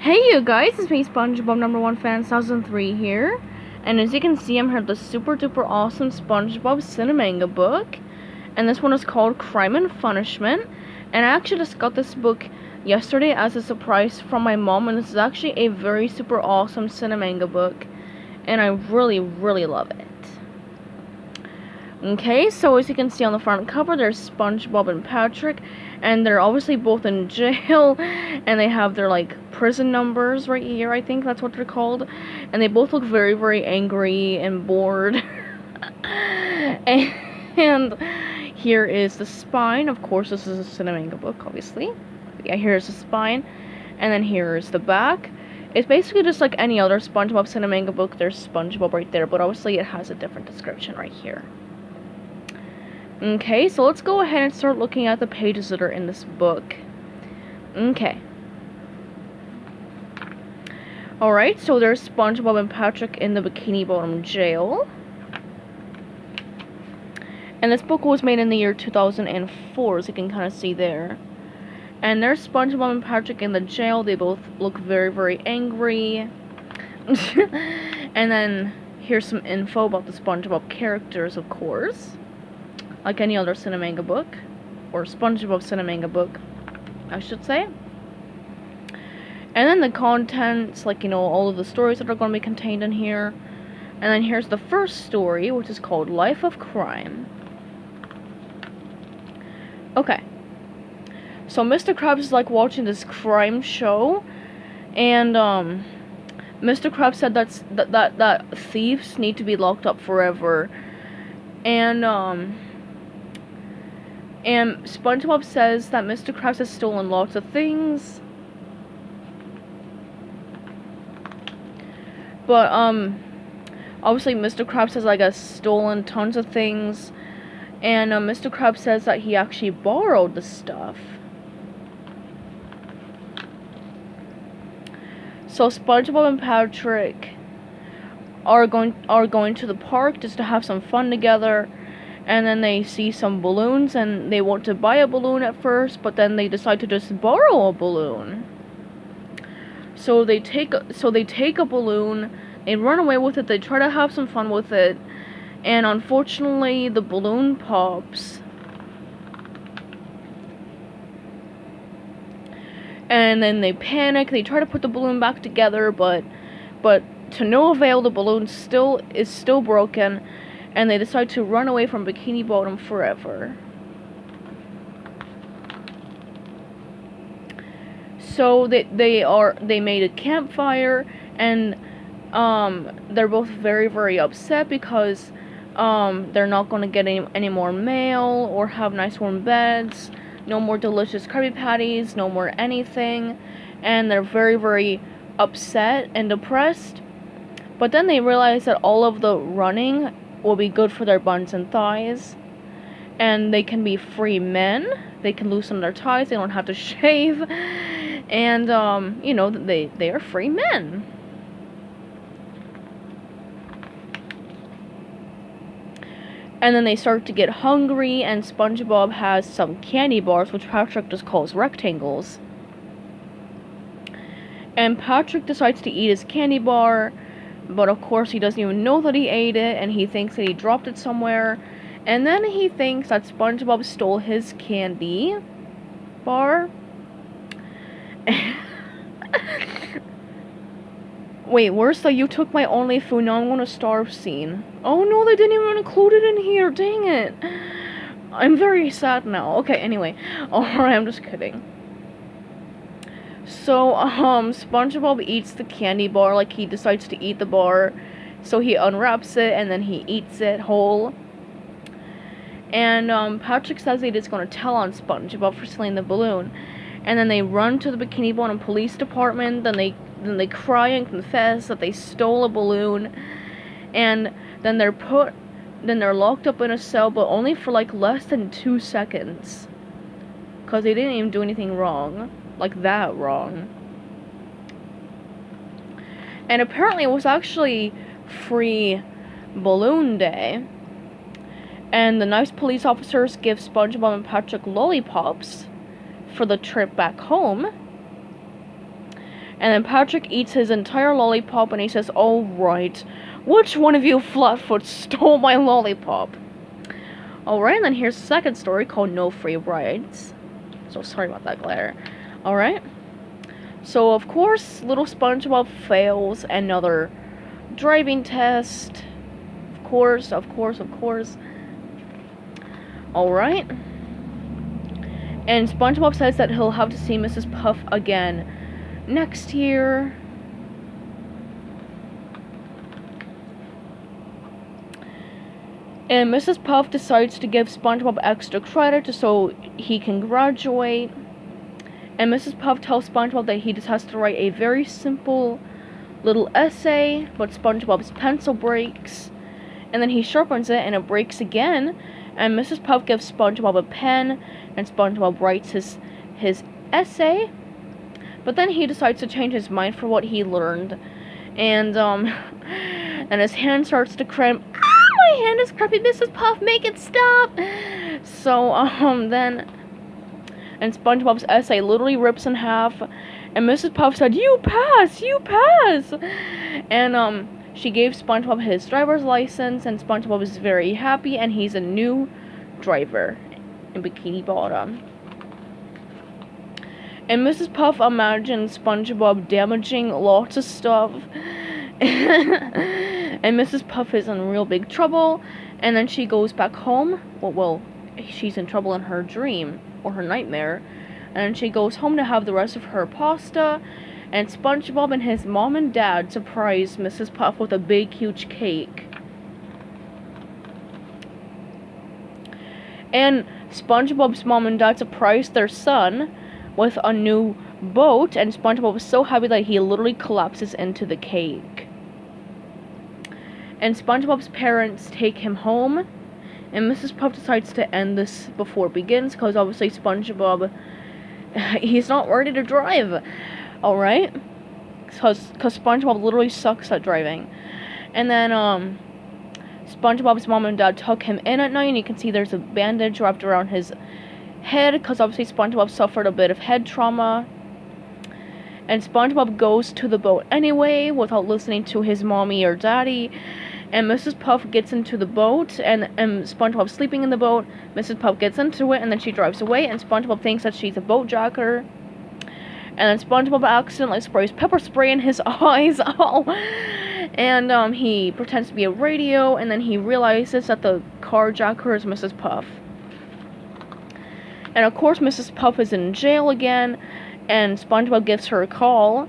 Hey you guys, it's me SpongeBob number 1 fan 1003 here, and as you can see I'm here with the super duper awesome SpongeBob Cine-Manga Book, and this one is called Crime and Funishment, and I actually just got this book yesterday as a surprise from my mom, and this is actually a very super awesome Cine-Manga book, and I really love it. Okay, so as you can see on the front cover, there's SpongeBob and Patrick, and they're obviously both in jail, and they have their, prison numbers right here, I think that's what they're called, and they both look very angry and bored. and here is the spine. Of course, this is a Cine-Manga book, obviously. Yeah, here's the spine, and then here's the back. It's basically just like any other SpongeBob Cine-Manga book. There's SpongeBob right there, but obviously it has a different description right here. Okay, so let's go ahead and start looking at the pages that are in this book. Okay. Alright, so there's SpongeBob and Patrick in the Bikini Bottom jail. And this book was made in the year 2004, as you can kind of see there. And there's SpongeBob and Patrick in the jail. They both look very angry. And then here's some info about the SpongeBob characters, of course. Like any other Cine-Manga book, or SpongeBob Cine-Manga book, I should say. And then the contents, all of the stories that are going to be contained in here. And then here's the first story, which is called Life of Crime. Okay. So Mr. Krabs is watching this crime show, and Mr. Krabs said that thieves need to be locked up forever. And SpongeBob says that Mr. Krabs has stolen lots of things. But, obviously Mr. Krabs has, stolen tons of things. And, Mr. Krabs says that he actually borrowed the stuff. So SpongeBob and Patrick are going to the park just to have some fun together. And then they see some balloons, and they want to buy a balloon at first, but then they decide to just borrow a balloon. So they take a balloon, they run away with it, they try to have some fun with it, and unfortunately the balloon pops. And then they panic, they try to put the balloon back together, but to no avail, the balloon is still broken. And they decide to run away from Bikini Bottom forever. So they made a campfire, and they're both very upset because they're not going to get any more mail or have nice warm beds, no more delicious Krabby Patties, no more anything, and they're very upset and depressed. But then they realize that all of the running will be good for their buns and thighs, and they can be free men. They can loosen their ties, they don't have to shave, and they are free men. And then they start to get hungry, and SpongeBob has some candy bars, which Patrick just calls rectangles. And Patrick decides to eat his candy bar, but of course he doesn't even know that he ate it, and he thinks that he dropped it somewhere. And then he thinks that SpongeBob stole his candy bar. Wait, where's the "you took my only food, now I'm gonna starve" scene? Oh no, they didn't even include it in here, dang it. I'm very sad now. Okay, anyway. Alright, I'm just kidding. So, SpongeBob eats the candy bar, he decides to eat the bar. So he unwraps it, and then he eats it whole. And, Patrick says that he's gonna tell on SpongeBob for stealing the balloon. And then they run to the Bikini Bottom police department, then they cry and confess that they stole a balloon. And then they're locked up in a cell, but only for, less than 2 seconds. 'Cause they didn't even do anything wrong. That wrong. And apparently it was actually free balloon day. And the nice police officers give SpongeBob and Patrick lollipops for the trip back home. And then Patrick eats his entire lollipop and he says, "Alright, which one of you flatfoot stole my lollipop?" Alright, and then here's the second story called No Free Rides. So sorry about that glare. Alright. So of course, little SpongeBob fails another driving test. Of course. Alright. And SpongeBob says that he'll have to see Mrs. Puff again next year. And Mrs. Puff decides to give SpongeBob extra credit so he can graduate. And Mrs. Puff tells SpongeBob that he just has to write a very simple little essay, but SpongeBob's pencil breaks. And then he sharpens it and it breaks again. And Mrs. Puff gives SpongeBob a pen and SpongeBob writes his essay. But then he decides to change his mind for what he learned. And and his hand starts to cramp. My hand is cramping, Mrs. Puff, make it stop! So, then... And SpongeBob's essay literally rips in half. And Mrs. Puff said, "You pass! You pass!" And, she gave SpongeBob his driver's license. And SpongeBob is very happy. And he's a new driver in Bikini Bottom. And Mrs. Puff imagines SpongeBob damaging lots of stuff. And Mrs. Puff is in real big trouble. And then she goes back home. Well, she's in trouble in her dream. Or her nightmare. And she goes home to have the rest of her pasta. And SpongeBob and his mom and dad surprise Mrs. Puff with a big, huge cake. And SpongeBob's mom and dad surprised their son with a new boat. And SpongeBob was so happy that he literally collapses into the cake. And SpongeBob's parents take him home. And Mrs. Puff decides to end this before it begins, because obviously SpongeBob, he's not ready to drive, alright? Because SpongeBob literally sucks at driving. And then, SpongeBob's mom and dad took him in at night, and you can see there's a bandage wrapped around his head, because obviously SpongeBob suffered a bit of head trauma. And SpongeBob goes to the boat anyway, without listening to his mommy or daddy. And Mrs. Puff gets into the boat, and SpongeBob's sleeping in the boat. Mrs. Puff gets into it, and then she drives away, and SpongeBob thinks that she's a boat jacker. And then SpongeBob accidentally sprays pepper spray in his eyes. And he pretends to be a radio, and then he realizes that the carjacker is Mrs. Puff. And of course, Mrs. Puff is in jail again, and SpongeBob gives her a call.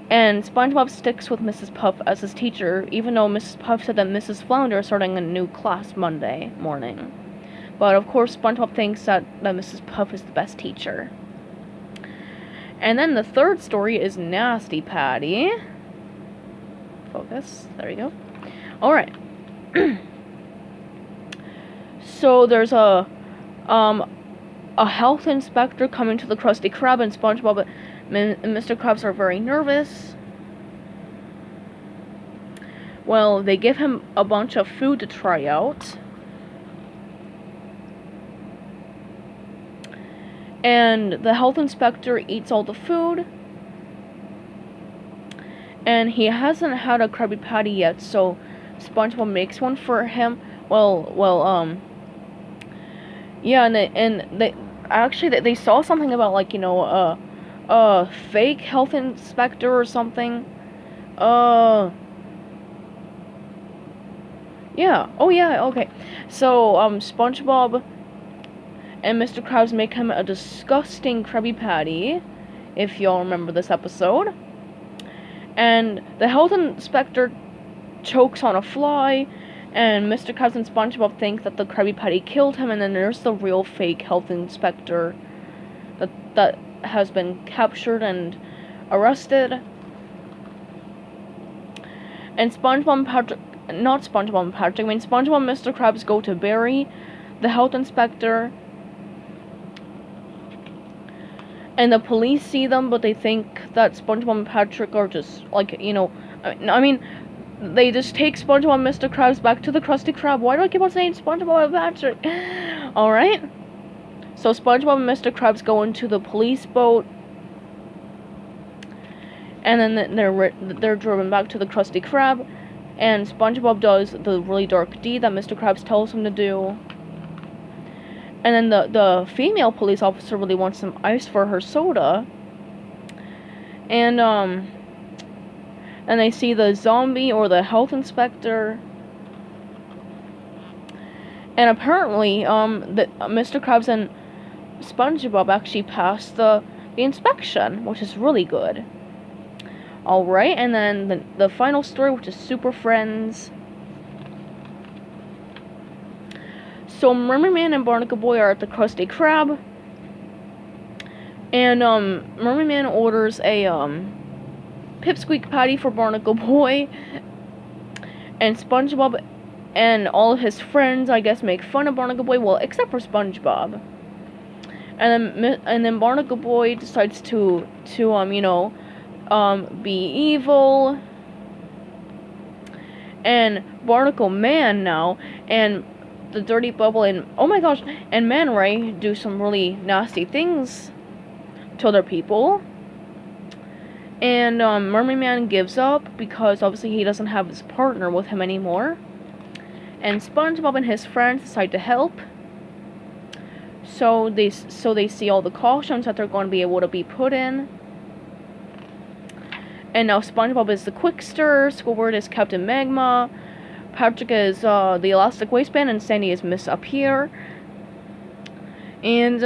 And SpongeBob sticks with Mrs. Puff as his teacher, even though Mrs. Puff said that Mrs. Flounder is starting a new class Monday morning. But of course, SpongeBob thinks that Mrs. Puff is the best teacher. And then the third story is Nasty Patty. Focus. There we go. Alright. So there's a health inspector coming to the Krusty Krab, and SpongeBob and Mr. Krabs are very nervous. Well, they give him a bunch of food to try out. And the health inspector eats all the food. And he hasn't had a Krabby Patty yet, so SpongeBob makes one for him. Yeah, and they saw something about, like, you know, a fake health inspector or something. Yeah. Oh, yeah, okay. So, SpongeBob and Mr. Krabs make him a disgusting Krabby Patty, if y'all remember this episode. And the health inspector chokes on a fly, and Mr. Krabs and SpongeBob think that the Krabby Patty killed him, and then there's the real fake health inspector that has been captured and arrested. And SpongeBob and Patrick, not SpongeBob and Patrick, SpongeBob and Mr. Krabs go to bury the health inspector. And the police see them, but they think that SpongeBob and Patrick are just, like, you know, they just take SpongeBob and Mr. Krabs back to the Krusty Krab. Why do I keep on saying SpongeBob and Patrick? Alright. So SpongeBob and Mr. Krabs go into the police boat. and then they're driven back to the Krusty Krab, and SpongeBob does the really dark deed that Mr. Krabs tells him to do. And then the female police officer really wants some ice for her soda. And they see the zombie or the health inspector. And apparently, Mr. Krabs and SpongeBob actually passed the inspection, which is really good. Alright, and then the final story, which is Super Friends. So Mermaid Man and Barnacle Boy are at the Krusty Krab, and Mermaid Man orders a pipsqueak patty for Barnacle Boy, and SpongeBob and all of his friends, I guess, make fun of Barnacle Boy, well, except for SpongeBob. And then Barnacle Boy decides to be evil, and Barnacle Man now, and the Dirty Bubble, and oh my gosh, and Man Ray do some really nasty things to other people. And Mermaid Man gives up because obviously he doesn't have his partner with him anymore. And SpongeBob and his friends decide to help. So they see all the cautions that they're going to be able to be put in. And now SpongeBob is the Quickster, Squidward is Captain Magma, Patrick is the Elastic Waistband, and Sandy is Miss Up Here. And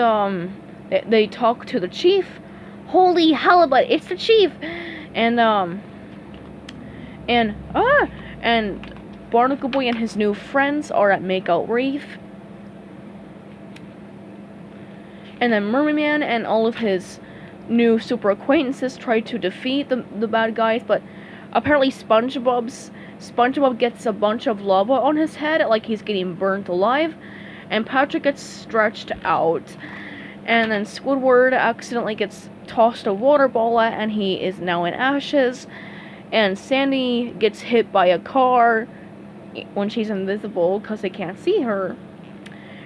they talk to the chief. Holy halibut, it's the chief! And Barnacle Boy and his new friends are at Makeout Reef. And then Mermaid Man and all of his new super acquaintances try to defeat the bad guys, but apparently SpongeBob gets a bunch of lava on his head, like he's getting burnt alive, and Patrick gets stretched out. And then Squidward accidentally gets tossed a water ball at, and he is now in ashes. And Sandy gets hit by a car when she's invisible because they can't see her.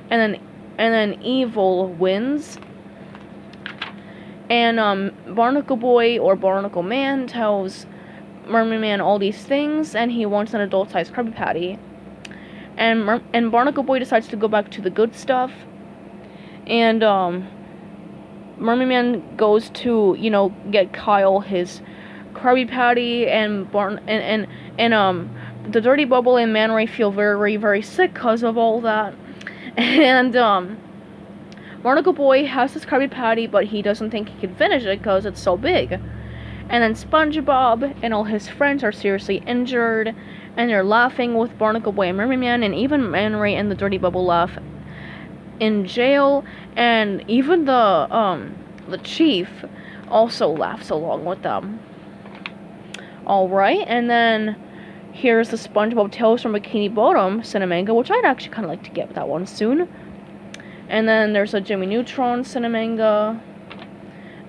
And then Evil wins. And Barnacle Boy or Barnacle Man tells Mermaid Man all these things, and he wants an adult-sized Krabby Patty. And Barnacle Boy decides to go back to the good stuff. And Mermaid Man goes to, get Kyle his Krabby Patty, and the Dirty Bubble and Man Ray feel very, very sick because of all that. And Barnacle Boy has his Krabby Patty, but he doesn't think he can finish it because it's so big. And then SpongeBob and all his friends are seriously injured, and they're laughing with Barnacle Boy and Mermaid Man, and even Man Ray and the Dirty Bubble laugh in jail, and even the chief also laughs along with them. Alright, and then here's the SpongeBob Tales from Bikini Bottom Cine-Manga, which I'd actually kind of like to get that one soon. And then there's a Jimmy Neutron Cine-Manga.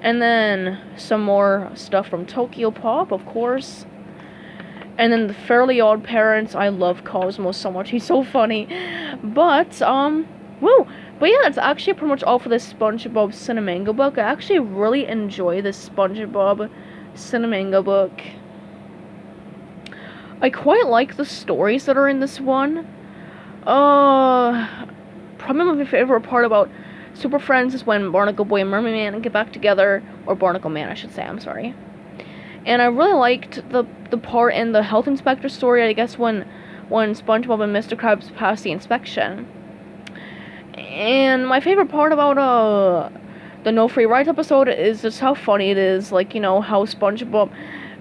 And then some more stuff from Tokyo Pop, of course. And then the Fairly Odd Parents. I love Cosmo so much. He's so funny. But yeah, that's actually pretty much all for this SpongeBob Cine-Manga book. I actually really enjoy this SpongeBob Cine-Manga book. I quite like the stories that are in this one. Probably my favorite part about Super Friends is when Barnacle Boy and Mermaid Man get back together, or Barnacle Man, I should say, I'm sorry. And I really liked the part in the health inspector story, I guess, when SpongeBob and Mr. Krabs pass the inspection. And my favorite part about the No Free Rides episode is just how funny it is, like, how SpongeBob,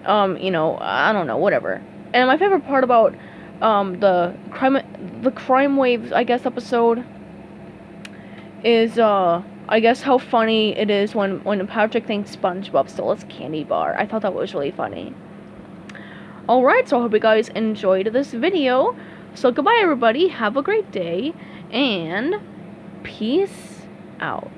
I don't know, whatever. And my favorite part about the crime wave, I guess, episode is I guess how funny it is when Patrick thinks SpongeBob stole his candy bar. I thought that was really funny. Alright, so I hope you guys enjoyed this video. So goodbye everybody, have a great day, and peace out.